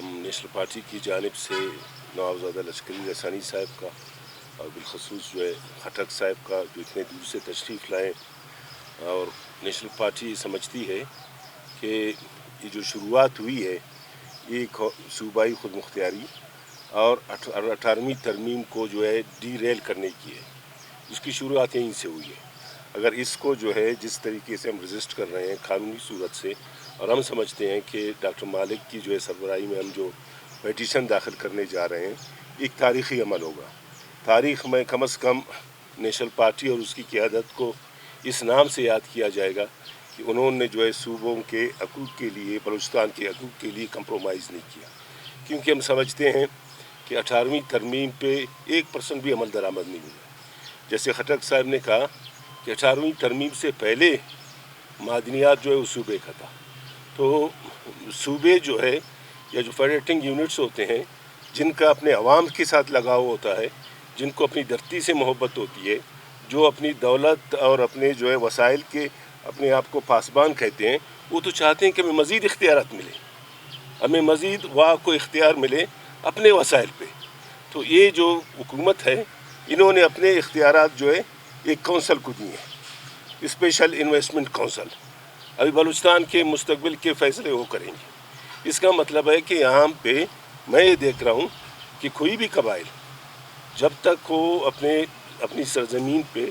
हम national party की जानिब से नवाबज़ादा लश्करी रसानी साहब का और बिलखसूस जो है खटक साहब का जो इतने दूर से तशरीफ़ लाएँ, और नेशनल पार्टी समझती है कि ये जो शुरुआत हुई है ये सूबाई खुद मुख्तियारी और 18वीं तरमीम को जो है डीरेल करने की है, उसकी शुरुआत यहीं से हुई है। अगर इसको जो है जिस तरीके से हम रजिस्ट कर रहे हैं कानूनी सूरत से, और हम समझते हैं कि डॉक्टर मालिक की जो है सरबराही में हम जो पिटीशन दाखिल करने जा रहे हैं एक तारीख़ी अमल होगा। तारीख़ में कम से कम नेशनल पार्टी और उसकी क़यादत को इस नाम से याद किया जाएगा कि उन्होंने जो है सूबों के हकूक़ के लिए, बलूचिस्तान के हकूक़ के लिए कंप्रोमाइज़ नहीं किया, क्योंकि हम समझते हैं कि 18वीं तरमीम पे 1% भी अमल दरामद नहीं हुआ। जैसे खटक साहब ने कहा कि 18वीं तरमीम से पहले मादनियात जो है वो सूबे का था, तो सूबे जो है या जो फेडरेटिंग यूनिट्स होते हैं जिनका अपने अवाम के साथ लगाव होता है, जिनको अपनी धरती से मोहब्बत होती है, जो अपनी दौलत और अपने जो है वसाइल के अपने आप को पासबान कहते हैं, वो तो चाहते हैं कि हमें मज़ीद इख्तियारात मिले, हमें मज़ीद वाह को इख्तियार मिले अपने वसाइल पे। तो ये जो हुकूमत है इन्होंने अपने इख्तियारात जो है एक कौंसल को दिए हैं, स्पेशल इन्वेस्टमेंट कौंसल। अभी बलूचिस्तान के मुस्तकबिल के फ़ैसले वो करेंगे। इसका मतलब है कि यहाँ पे मैं ये देख रहा हूँ कि कोई भी कबाइल जब तक वो अपनी सरज़मीन पे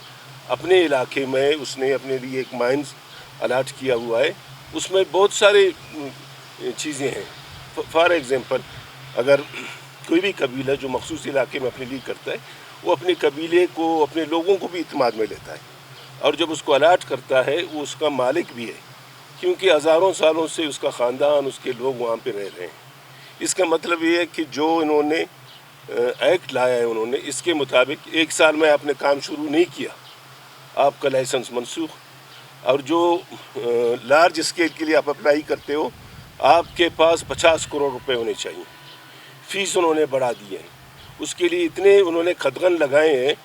अपने इलाके में उसने अपने लिए एक माइंस अलाट किया हुआ है, उसमें बहुत सारे चीज़ें हैं। फॉर एग्ज़ाम्पल, अगर कोई भी कबीला जो मखसूस इलाके में अपने लिए करता है, वो अपने कबीले को, अपने लोगों को भी इत्मीनान में लेता है, और जब उसको अलाट करता है वो उसका मालिक भी है, क्योंकि हज़ारों सालों से उसका ख़ानदान, उसके लोग वहाँ पे रह रहे हैं। इसका मतलब ये है कि जो इन्होंने एक्ट लाया है उन्होंने, इसके मुताबिक 1 साल में आपने काम शुरू नहीं किया, आपका लाइसेंस मनसूख, और जो लार्ज स्केल के लिए आप अप्लाई करते हो आपके पास 50 करोड़ रुपए होने चाहिए। फ़ीस उन्होंने बढ़ा दी है, उसके लिए इतने उन्होंने खतगन लगाए हैं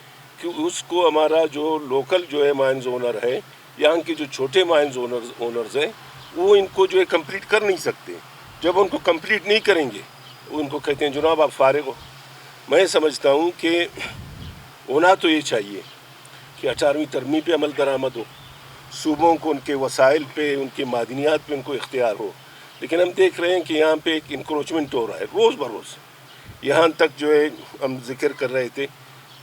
कि उसको हमारा जो लोकल जो है माइंस ओनर है, यहाँ के जो छोटे माइंस ओनर्स हैं, वो इनको जो है कंप्लीट कर नहीं सकते। जब उनको कंप्लीट नहीं करेंगे उनको कहते हैं जनाब आप फारिग हो। मैं समझता हूँ कि होना तो ये चाहिए कि 18वीं तरमीम पे अमल दरामद हो, सूबों को उनके वसाइल पे, उनके मादनियात पे उनको इख्तियार हो, लेकिन हम देख रहे हैं कि यहाँ पे एक इंक्रोचमेंट हो रहा है रोज़ बरोज़। यहाँ तक जो है हम जिक्र कर रहे थे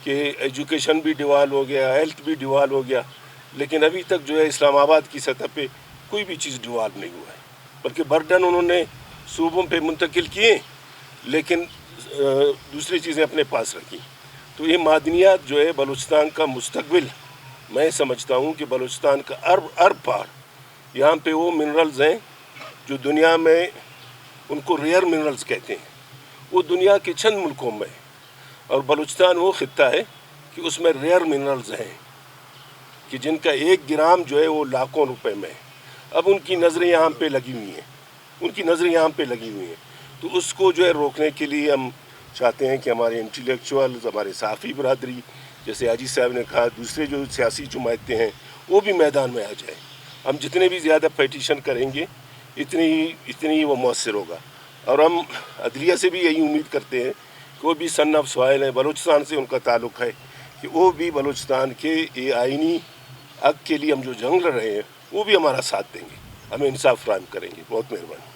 कि एजुकेशन भी डिवाल हो गया, हेल्थ भी डिवाल हो गया, लेकिन अभी तक जो है इस्लामाबाद की सतह पे कोई भी चीज़ डिवाल नहीं हुआ है, बल्कि बर्डन उन्होंने सूबों पे मुंतकिल किए, लेकिन दूसरी चीज़ें अपने पास रखी। तो ये मादनियात जो है बलूचिस्तान का मुस्तकबिल, मैं समझता हूँ कि बलूचिस्तान का अरब पार यहाँ पे वो मिनरल्स हैं जो दुनिया में उनको रेयर मिनरल्स कहते हैं, वो दुनिया के चंद मुल्कों में, और बलूचिस्तान वो ख़ित्ता है कि उसमें रेयर मिनरल्स हैं कि जिनका 1 ग्राम जो है वो लाखों रुपए में। अब उनकी नज़रें यहाँ पे लगी हुई हैं, उनकी नज़रें यहाँ पे लगी हुई हैं, तो उसको जो है रोकने के लिए हम चाहते हैं कि हमारे इंटेलेक्चुअल्स, हमारे साफ़ी बरादरी, जैसे हाजी साहब ने कहा, दूसरे जो सियासी जमातें हैं वो भी मैदान में आ जाए। हम जितने भी ज़्यादा पिटीशन करेंगे इतनी ही वो मौसर होगा, और हम अदलिया से भी यही उम्मीद करते हैं कि वो भी सन ऑफ सॉइल है, बलूचिस्तान से उनका ताल्लुक़ है, कि वो भी बलूचिस्तान के ये आइनी हक़ के लिए हम जो जंग लड़ रहे हैं वो भी हमारा साथ देंगे, हमें इंसाफ फराहम करेंगे। बहुत मेहरबानी।